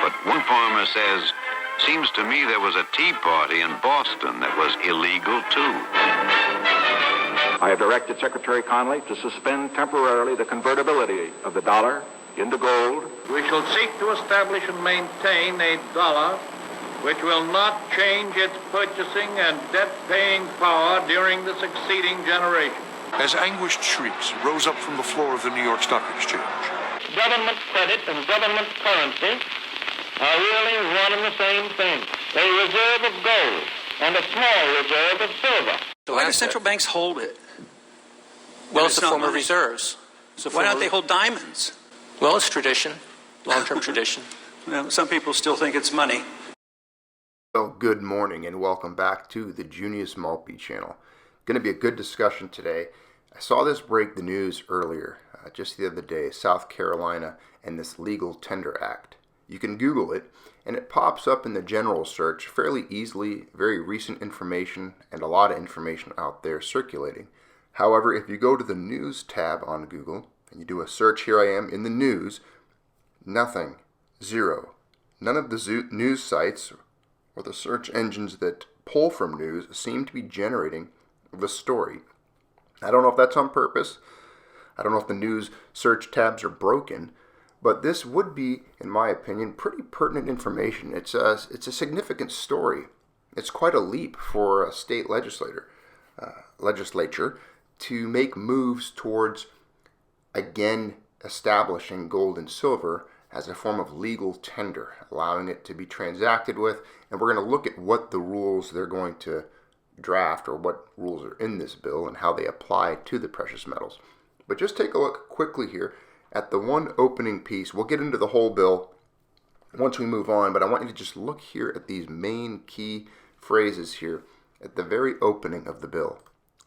But one farmer says, seems to me there was a tea party in Boston that was illegal too. I have directed Secretary Connally to suspend temporarily the convertibility of the dollar into gold. We shall seek to establish and maintain a dollar which will not change its purchasing and debt-paying power during the succeeding generation. As anguished shrieks rose up from the floor of the New York Stock Exchange. Government credit and government currency are really one and the same thing. A reserve of gold and a small reserve of silver. Why do central banks hold it? Well, it's a form of reserves. Why don't they hold diamonds? Well, it's tradition, long-term tradition. Well, some people still think it's money. Well, good morning and welcome back to the Junius Maltby channel. Going to be a good discussion today. I saw this break the news earlier, just the other day, South Carolina and this Legal Tender Act. You can Google it and it pops up in the general search fairly easily, very recent information and a lot of information out there circulating. However, if you go to the news tab on Google and you do a search, here I am in the news, nothing, zero. None of the news sites or the search engines that pull from news seem to be generating the story. I don't know if that's on purpose. I don't know if the news search tabs are broken, but this would be, in my opinion, pretty pertinent information. It's a significant story. It's quite a leap for a state legislature to make moves towards again establishing gold and silver as a form of legal tender, allowing it to be transacted with, and we're going to look at what the rules they're going to draft or what rules are in this bill and how they apply to the precious metals. But just take a look quickly here at the one opening piece. We'll get into the whole bill once we move on, but I want you to just look here at these main key phrases here at the very opening of the bill.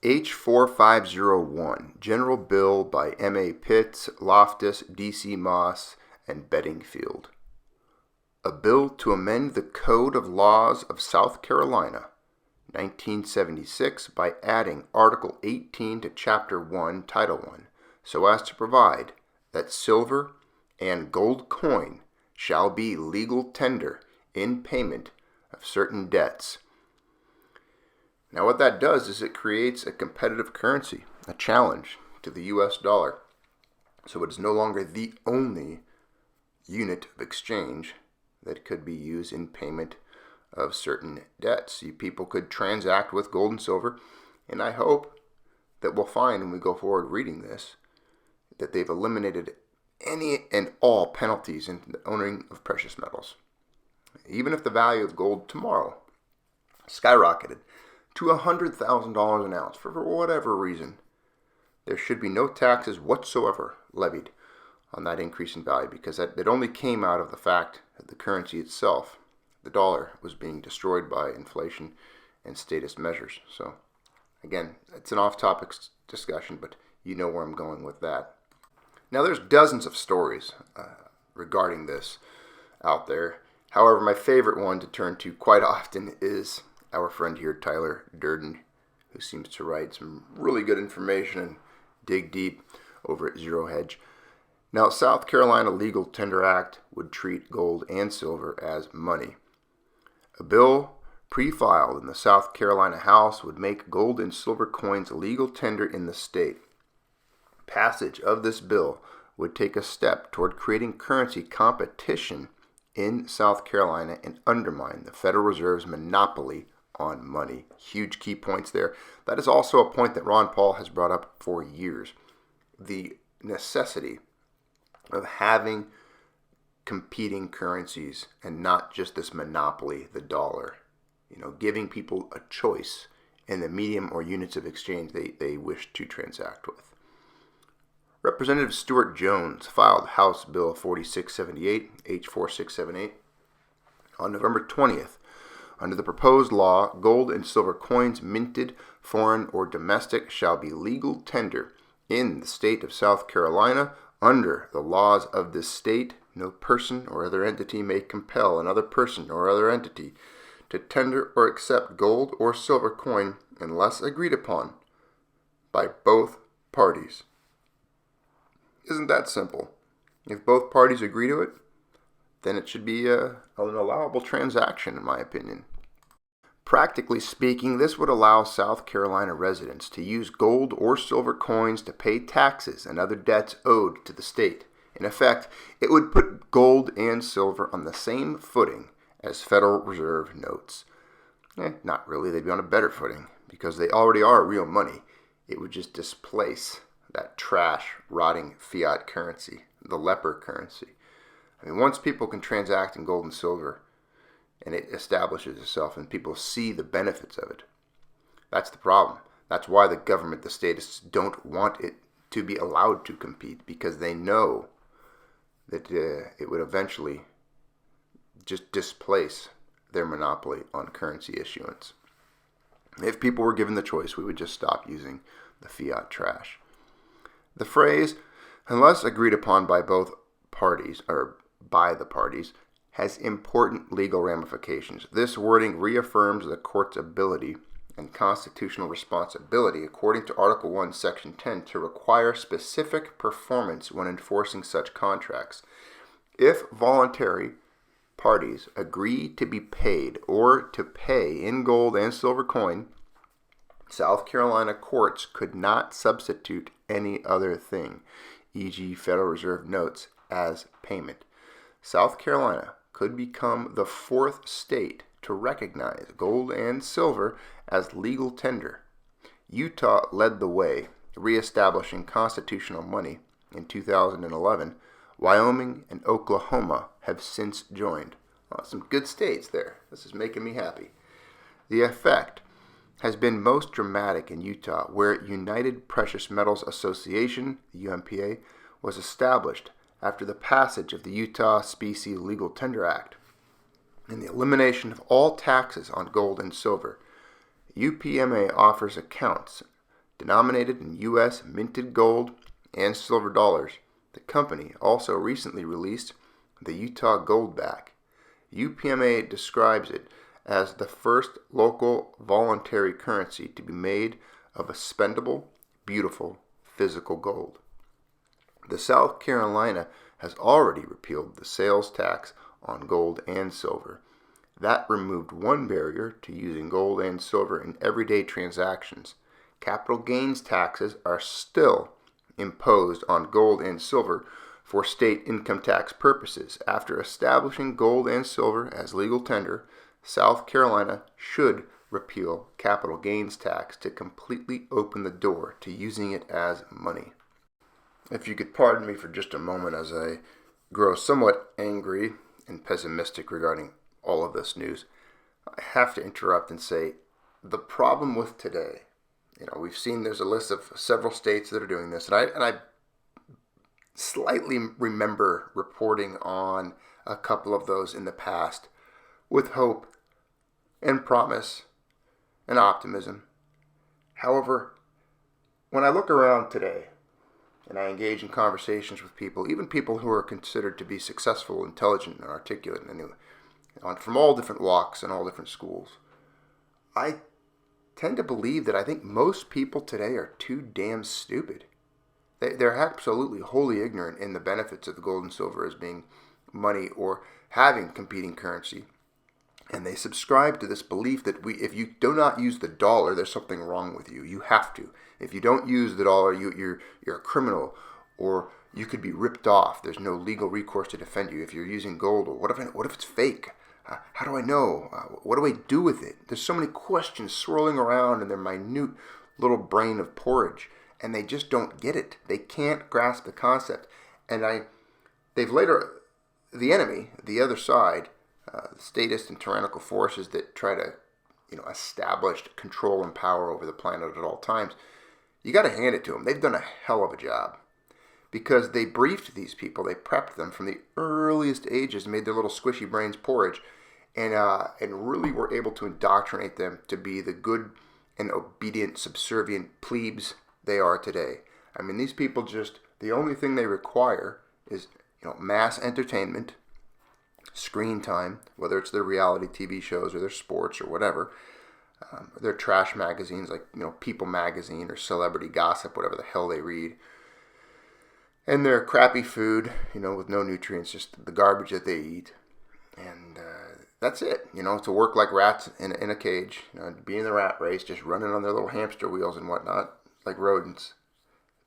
H4501, General Bill by M.A. Pitts, Loftus, D.C. Moss, and Bedingfield. A bill to amend the Code of Laws of South Carolina, 1976, by adding Article 18 to Chapter 1, Title 1, so as to provide that silver and gold coin shall be legal tender in payment of certain debts. Now what that does is it creates a competitive currency, a challenge to the U.S. dollar. So it is no longer the only unit of exchange that could be used in payment of certain debts. People could transact with gold and silver, and I hope that we'll find when we go forward reading this that they've eliminated any and all penalties in the owning of precious metals. Even if the value of gold tomorrow skyrocketed to $100,000 an ounce for whatever reason, there should be no taxes whatsoever levied on that increase in value, because it only came out of the fact that the currency itself, the dollar, was being destroyed by inflation and statist measures. So again, it's an off-topic discussion, but you know where I'm going with that. Now there's dozens of stories regarding this out there. However, my favorite one to turn to quite often is our friend here, Tyler Durden, who seems to write some really good information and dig deep over at Zero Hedge. Now, South Carolina Legal Tender Act would treat gold and silver as money. A bill pre-filed in the South Carolina House would make gold and silver coins legal tender in the state. Passage of this bill would take a step toward creating currency competition in South Carolina and undermine the Federal Reserve's monopoly on money. Huge key points there. That is also a point that Ron Paul has brought up for years. The necessity of having competing currencies and not just this monopoly, the dollar. Giving people a choice in the medium or units of exchange they wish to transact with. Representative Stuart Jones filed House Bill 4678, H4678, on November 20th. Under the proposed law, gold and silver coins minted, foreign or domestic, shall be legal tender in the state of South Carolina. Under the laws of this state, no person or other entity may compel another person or other entity to tender or accept gold or silver coin unless agreed upon by both parties. Isn't that simple? If both parties agree to it, then it should be an allowable transaction, in my opinion. Practically speaking, this would allow South Carolina residents to use gold or silver coins to pay taxes and other debts owed to the state. In effect, it would put gold and silver on the same footing as Federal Reserve notes. Not really, they'd be on a better footing, because they already are real money. It would just displace that trash, rotting fiat currency, the leper currency. I mean, once people can transact in gold and silver, and it establishes itself and people see the benefits of it, that's the problem. That's why the government, the statists, don't want it to be allowed to compete, because they know that it would eventually just displace their monopoly on currency issuance. If people were given the choice, we would just stop using the fiat trash. The phrase, unless agreed upon by both parties, or by the parties, has important legal ramifications. This wording reaffirms the court's ability and constitutional responsibility, according to Article 1, Section 10, to require specific performance when enforcing such contracts. If voluntary parties agree to be paid or to pay in gold and silver coin, South Carolina courts could not substitute any other thing, e.g. Federal Reserve notes, as payment. South Carolina could become the fourth state to recognize gold and silver as legal tender. Utah led the way, reestablishing constitutional money in 2011. Wyoming and Oklahoma have since joined. Some good states there. This is making me happy. The effect has been most dramatic in Utah, where United Precious Metals Association, the UMPA, was established after the passage of the Utah Specie Legal Tender Act and the elimination of all taxes on gold and silver. UPMA offers accounts denominated in U.S. minted gold and silver dollars. The company also recently released the Utah Goldback. UPMA describes it as the first local voluntary currency to be made of a spendable, beautiful, physical gold. The South Carolina has already repealed the sales tax on gold and silver. That removed one barrier to using gold and silver in everyday transactions. Capital gains taxes are still imposed on gold and silver for state income tax purposes. After establishing gold and silver as legal tender, South Carolina should repeal capital gains tax to completely open the door to using it as money. If you could pardon me for just a moment as I grow somewhat angry and pessimistic regarding all of this news, I have to interrupt and say the problem with today, we've seen there's a list of several states that are doing this, and I slightly remember reporting on a couple of those in the past with hope and promise and optimism. However, when I look around today and I engage in conversations with people, even people who are considered to be successful, intelligent, and articulate, from all different walks and all different schools, I tend to believe that I think most people today are too damn stupid. They're absolutely wholly ignorant in the benefits of the gold and silver as being money or having competing currency. And they subscribe to this belief that if you do not use the dollar, there's something wrong with you. You have to. If you don't use the dollar, you're a criminal, or you could be ripped off. There's no legal recourse to defend you if you're using gold. Or what if it's fake? How do I know? What do I do with it? There's so many questions swirling around in their minute little brain of porridge, and they just don't get it. They can't grasp the concept. And they've later, the enemy, the other side, the statist and tyrannical forces that try to, establish control and power over the planet at all times, you got to hand it to them. They've done a hell of a job, because they briefed these people, they prepped them from the earliest ages, made their little squishy brains porridge, and really were able to indoctrinate them to be the good and obedient, subservient plebes they are today. I mean, these people the only thing they require is, mass entertainment, screen time, whether it's their reality TV shows or their sports or whatever, their trash magazines like, People Magazine or Celebrity Gossip, whatever the hell they read. and their crappy food, with no nutrients, just the garbage that they eat. And that's it, to work like rats in a cage, to be in the rat race, just running on their little hamster wheels and whatnot, like rodents.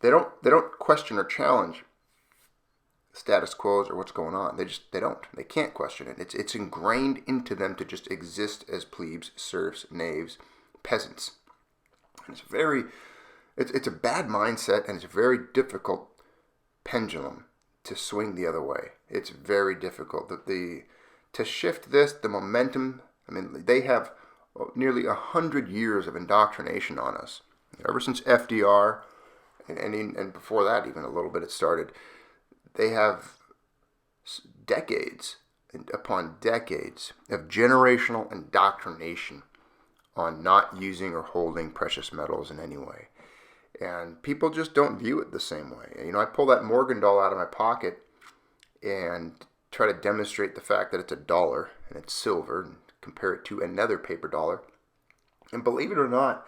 They don't question or challenge status quos or what's going on. They don't. They can't question it. It's ingrained into them to just exist as plebes, serfs, knaves, peasants. And it's a bad mindset, and it's a very difficult pendulum to swing the other way. It's very difficult. To shift this, the momentum. I mean, they have nearly 100 years of indoctrination on us, ever since FDR, and before that, even a little bit, it started. They have decades upon decades of generational indoctrination on not using or holding precious metals in any way. And people just don't view it the same way. I pull that Morgan doll out of my pocket and try to demonstrate the fact that it's $1 and it's silver and compare it to another paper dollar. And believe it or not,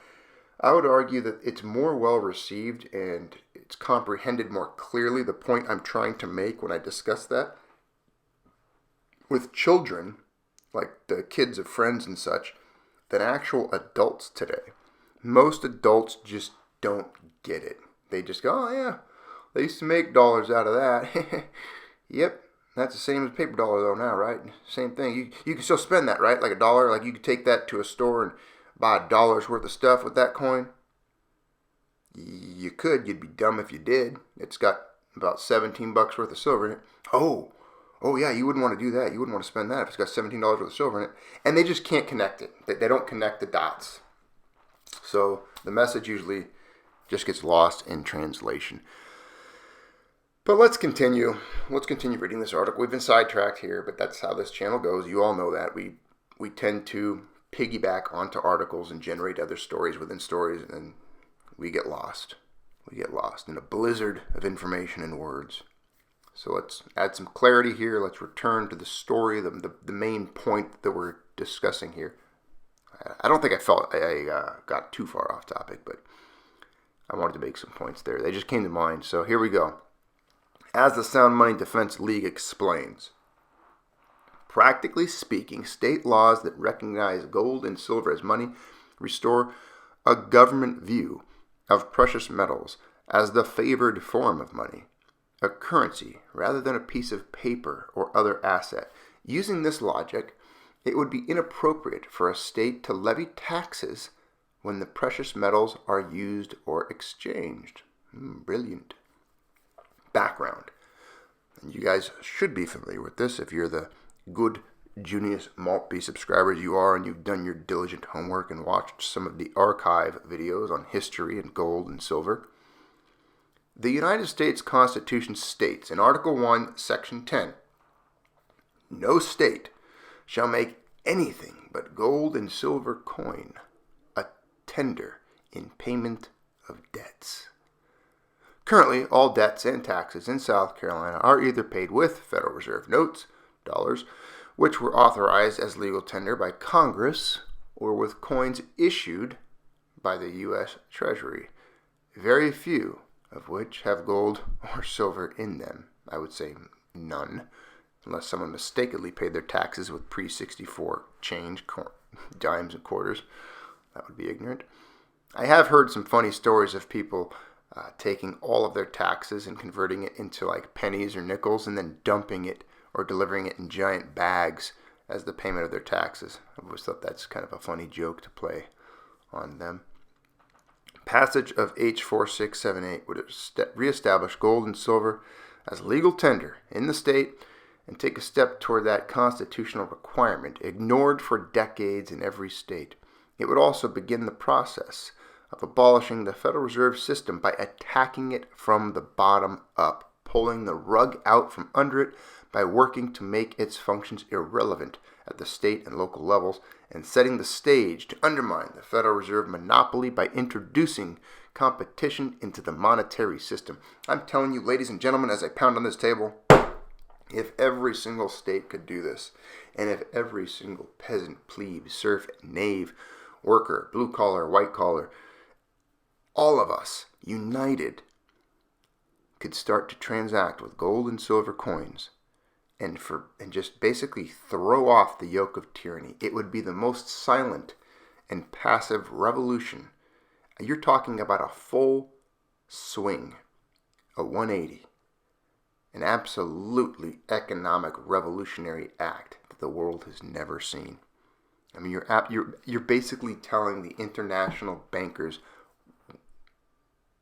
I would argue that it's more well received and it's comprehended more clearly, the point I'm trying to make when I discuss that, with children, like the kids of friends and such, than actual adults today. Most adults just don't get it. They just go, oh yeah, they used to make dollars out of that. Yep, that's the same as paper dollar though now, right? Same thing. You can still spend that, right? Like $1, like you could take that to a store and buy $1 worth of stuff with that coin. You could. You'd be dumb if you did. It's got about $17 worth of silver in it. Oh yeah, you wouldn't want to do that. You wouldn't want to spend that if it's got $17 worth of silver in it. And they just can't connect it. They don't connect the dots. So the message usually just gets lost in translation. But let's continue. Let's continue reading this article. We've been sidetracked here, but that's how this channel goes. You all know that. We tend to piggyback onto articles and generate other stories within stories, and we get lost. We get lost in a blizzard of information and words. So let's add some clarity here. Let's return to the story, the main point that we're discussing here. I don't think I got too far off topic, but I wanted to make some points there. They just came to mind. So here we go. As the Sound Money Defense League explains, practically speaking, state laws that recognize gold and silver as money restore a government view of precious metals as the favored form of money, a currency rather than a piece of paper or other asset. Using this logic, it would be inappropriate for a state to levy taxes when the precious metals are used or exchanged. Brilliant. Background. And you guys should be familiar with this if you're the good Junius Maltby subscribers you are, and you've done your diligent homework and watched some of the archive videos on history and gold and silver. The United States Constitution states in Article 1, Section 10, no state shall make anything but gold and silver coin a tender in payment of debts. Currently, all debts and taxes in South Carolina are either paid with Federal Reserve notes, dollars, which were authorized as legal tender by Congress, or with coins issued by the U.S. Treasury, very few of which have gold or silver in them. I would say none, unless someone mistakenly paid their taxes with pre-64 change, dimes and quarters. That would be ignorant. I have heard some funny stories of people taking all of their taxes and converting it into like pennies or nickels and then dumping it or delivering it in giant bags as the payment of their taxes. I always thought that's kind of a funny joke to play on them. Passage of H. 4678 would reestablish gold and silver as legal tender in the state and take a step toward that constitutional requirement ignored for decades in every state. It would also begin the process of abolishing the Federal Reserve System by attacking it from the bottom up, pulling the rug out from under it by working to make its functions irrelevant at the state and local levels, and setting the stage to undermine the Federal Reserve monopoly by introducing competition into the monetary system. I'm telling you, ladies and gentlemen, as I pound on this table, if every single state could do this, and if every single peasant, plebe, serf, knave, worker, blue collar, white collar, all of us united could start to transact with gold and silver coins and just basically throw off the yoke of tyranny, it would be the most silent and passive revolution. You're talking about a full swing, a 180, an absolutely economic revolutionary act that the world has never seen. I mean, you're basically telling the international bankers,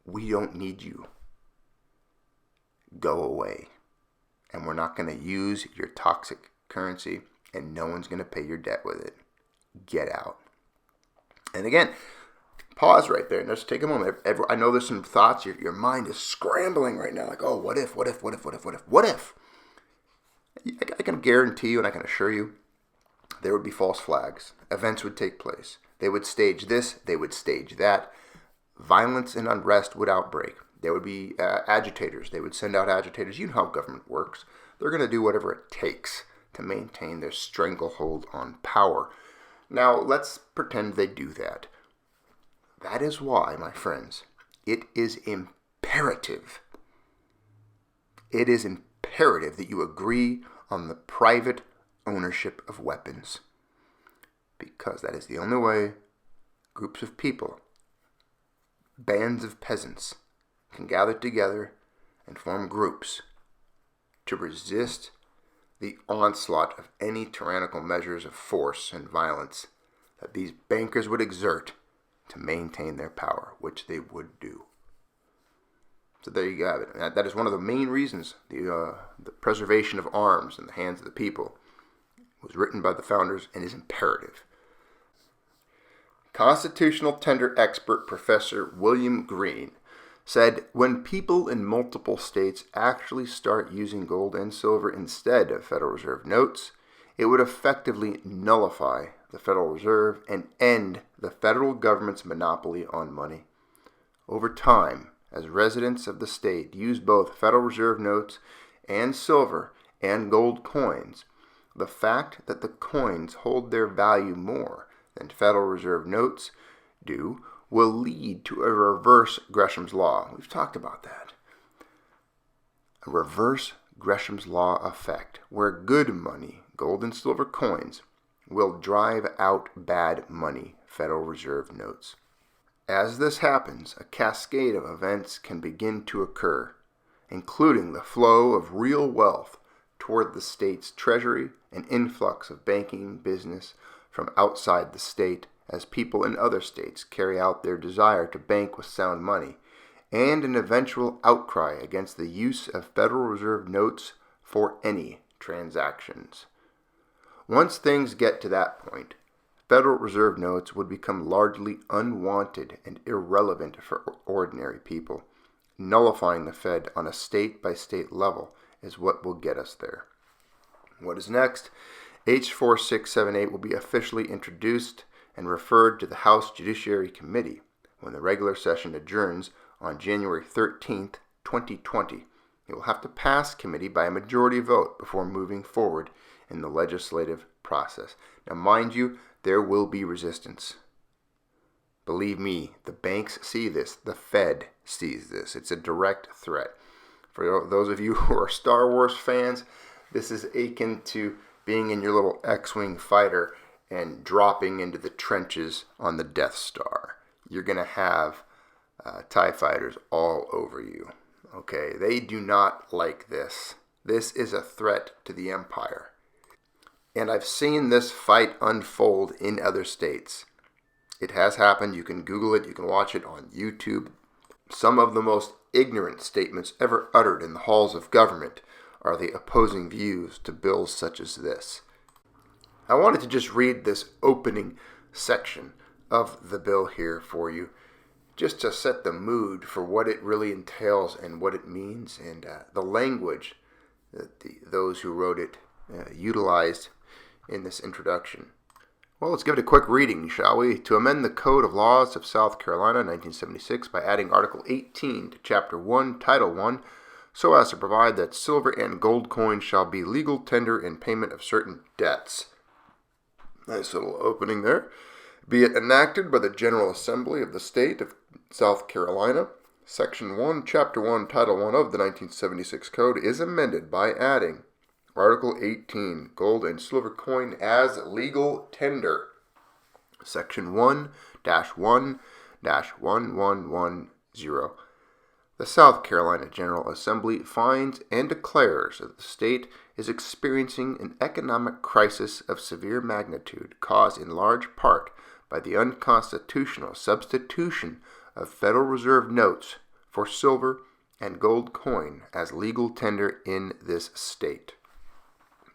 we don't need you. Go away. And we're not going to use your toxic currency, and no one's going to pay your debt with it. Get out. And again, pause right there and just take a moment. I know there's some thoughts. Your mind is scrambling right now. Like, oh, what if? What if? I can guarantee you and I can assure you there would be false flags. Events would take place. They would stage this. They would stage that. Violence and unrest would outbreak. There would be agitators. They would send out agitators. You know how government works. They're going to do whatever it takes to maintain their stranglehold on power. Now, let's pretend they do that. That is why, my friends, it is imperative. It is imperative that you agree on the private ownership of weapons. Because that is the only way groups of people, bands of peasants, can gather together and form groups to resist the onslaught of any tyrannical measures of force and violence that these bankers would exert to maintain their power, which they would do. So there you have it. That is one of the main reasons the preservation of arms in the hands of the people was written by the founders and is imperative. Constitutional tender expert Professor William Green said, when people in multiple states actually start using gold and silver instead of Federal Reserve notes, it would effectively nullify the Federal Reserve and end the federal government's monopoly on money. Over time, as residents of the state use both Federal Reserve notes and silver and gold coins, the fact that the coins hold their value more than Federal Reserve notes do will lead to a reverse Gresham's law. We've talked about that. A reverse Gresham's law effect, where good money, gold and silver coins, will drive out bad money, Federal Reserve notes. As this happens, a cascade of events can begin to occur, including the flow of real wealth toward the state's treasury, an influx of banking business from outside the state as people in other states carry out their desire to bank with sound money, and an eventual outcry against the use of Federal Reserve notes for any transactions. Once things get to that point, Federal Reserve notes would become largely unwanted and irrelevant for ordinary people. Nullifying the Fed on a state-by-state level is what will get us there. What is next? H. 4678 will be officially introduced and referred to the House Judiciary Committee when the regular session adjourns on January 13th, 2020. It will have to pass committee by a majority vote before moving forward in the legislative process. Now, mind you, there will be resistance. Believe me, the banks see this. The Fed sees this. It's a direct threat. For those of you who are Star Wars fans, this is akin to being in your little X-Wing fighter and dropping into the trenches on the Death Star. You're going to have TIE fighters all over you. Okay, they do not like this. This is a threat to the empire. And I've seen this fight unfold in other states. It has happened. You can Google it. You can watch it on YouTube. Some of the most ignorant statements ever uttered in the halls of government are the opposing views to bills such as this. I wanted to just read this opening section of the bill here for you, just to set the mood for what it really entails and what it means, and the language that those who wrote it utilized in this introduction. Well, let's give it a quick reading, shall we? To amend the Code of Laws of South Carolina, 1976, by adding Article 18 to Chapter 1, Title 1, so as to provide that silver and gold coins shall be legal tender in payment of certain debts. Nice little opening there. Be it enacted by the General Assembly of the State of South Carolina, Section 1, Chapter 1, Title 1 of the 1976 Code is amended by adding Article 18, Gold and Silver Coin as Legal Tender. Section 1-1-1110. The South Carolina General Assembly finds and declares that the state is experiencing an economic crisis of severe magnitude caused in large part by the unconstitutional substitution of Federal Reserve notes for silver and gold coin as legal tender in this state.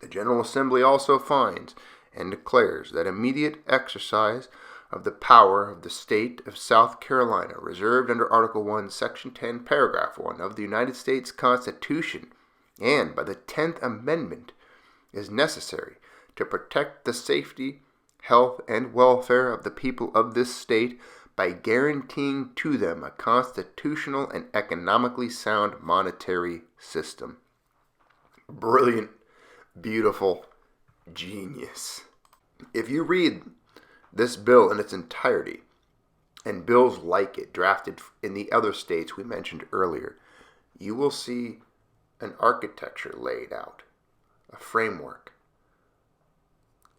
The General Assembly also finds and declares that immediate exercise of the power of the state of South Carolina reserved under Article 1, Section 10, Paragraph 1 of the United States Constitution and by the 10th Amendment is necessary to protect the safety, health, and welfare of the people of this state by guaranteeing to them a constitutional and economically sound monetary system. Brilliant, beautiful, genius. If you read this bill in its entirety, and bills like it drafted in the other states we mentioned earlier, you will see an architecture laid out, a framework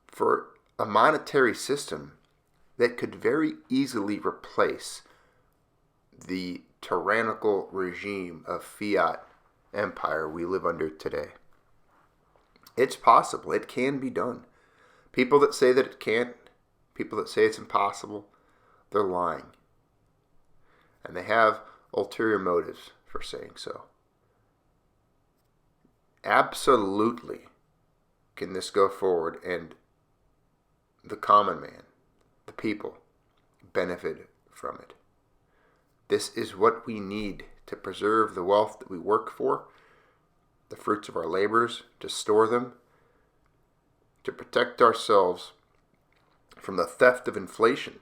for a monetary system that could very easily replace the tyrannical regime of fiat empire we live under today. It's possible. It can be done. People that say that it can't, people that say it's impossible, they're lying. And they have ulterior motives for saying so. Absolutely can this go forward and the common man, the people, benefit from it. This is what we need to preserve the wealth that we work for, the fruits of our labors, to store them, to protect ourselves from the theft of inflation.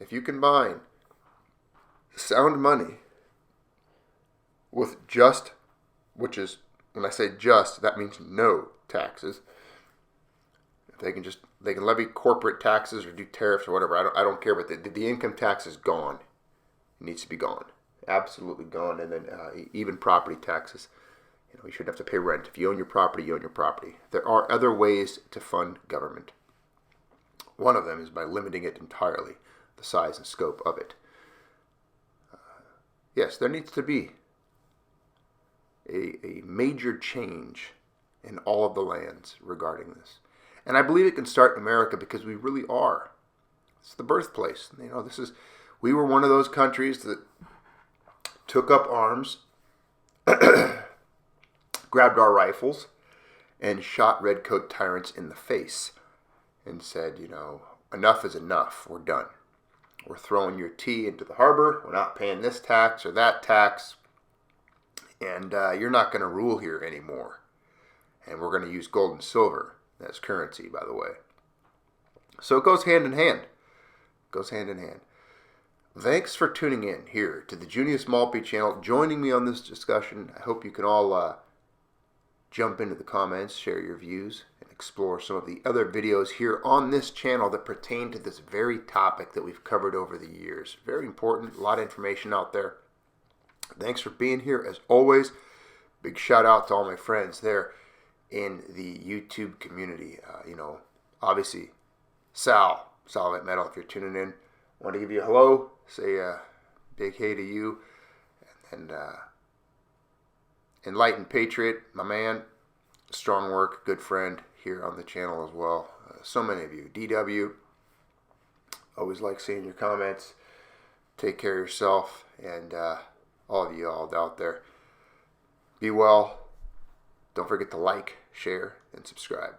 If you combine sound money with just, which is, when I say just, that means no taxes. They can levy corporate taxes or do tariffs or whatever. I don't care, but the income tax is gone. It needs to be gone, absolutely gone. And then even property taxes. You shouldn't have to pay rent. If you own your property, you own your property. There are other ways to fund government. One of them is by limiting it entirely, the size and scope of it. Yes, there needs to be a major change in all of the lands regarding this. And I believe it can start in America because we really are. It's the birthplace. We were one of those countries that took up arms, grabbed our rifles, and shot redcoat tyrants in the face and said, enough is enough. We're done. We're throwing your tea into the harbor. We're not paying this tax or that tax. And you're not going to rule here anymore. And we're going to use gold and silver. That's currency, by the way. So it goes hand in hand. Thanks for tuning in here to the Junius Maltby channel, joining me on this discussion. I hope you can all jump into the comments, share your views, and explore some of the other videos here on this channel that pertain to this very topic that we've covered over the years. Very important, a lot of information out there. Thanks for being here, as always. Big shout out to all my friends there in the YouTube community. Obviously, Sal at Metal, if you're tuning in, want to give you a hello, say a big hey to you, and Enlightened Patriot, my man, strong work, good friend here on the channel as well. So many of you. DW, always like seeing your comments. Take care of yourself, and all of you all out there, be well. Don't forget to like, share, and subscribe.